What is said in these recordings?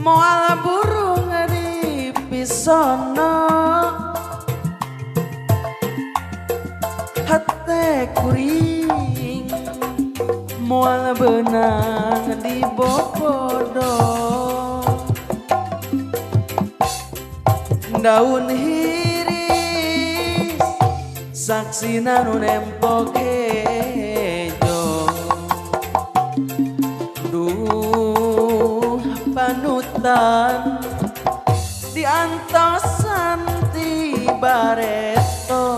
moal burung di pisono hate kuring moal benang di bobodo daun hiris saksina nu nempok hejo duh panutan diantosan ti bareto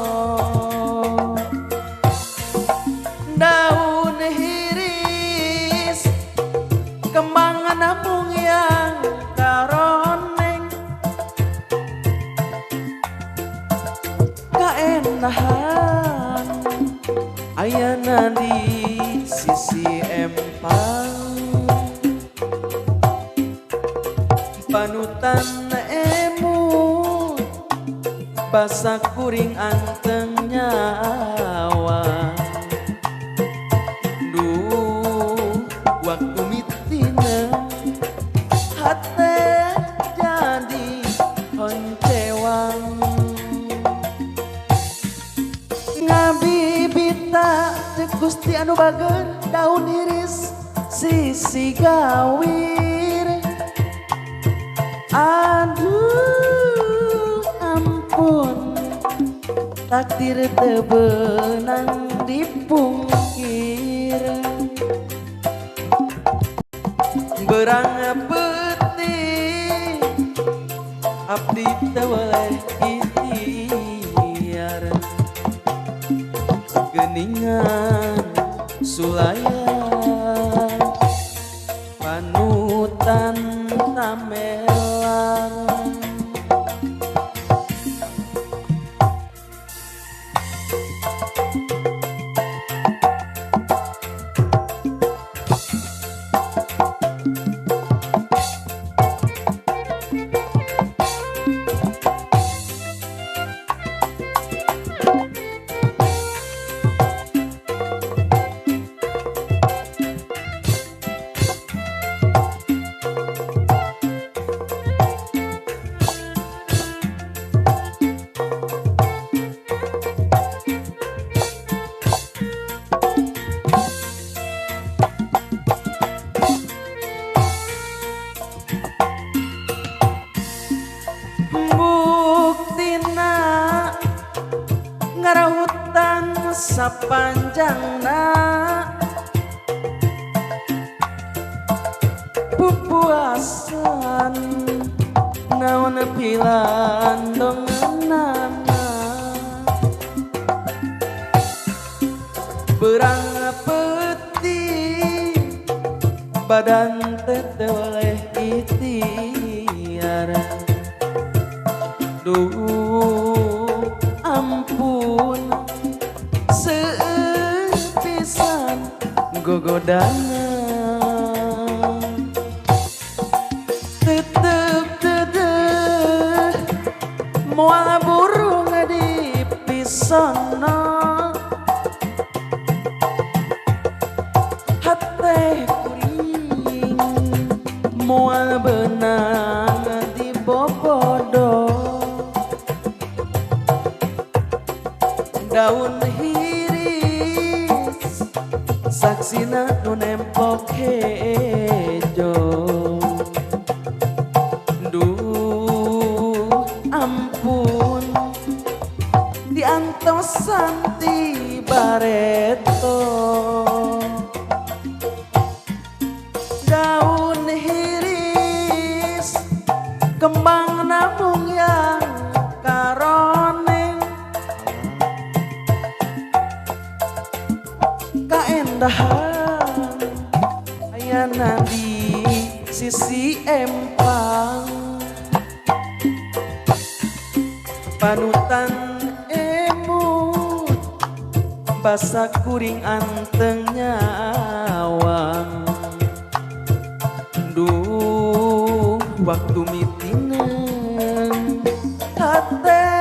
daun hiris kembang namung yang karoneng kaenahan ayana di sisi empang panutan emut basa kuring anteng nyawa duh waktu mitina hate jadi honcewang ngabibita cek Gusti anu bager daun iris sisi gawir aduh ampun takdir teu beunang dipungkir berang peuting abdi teu boleh ikhtiar geningan sulayan panutan tamelan ngarahutan sapanjangna pupuasan naon pilan dongenana berang peuting badan teh teu oleh ikhtiar duh ampun sepisan gogodana tetep dedeh moal burung di pisono hate kuring moal benang di bobodo daun hiris saksina nu nempok hejo duh ampun diantosan ti bareto daun hiris kembang namung yang karoneng kaendahan ayana di sisi empang panutan emut basa kuring anteng nyawang duh waktu mitinen hate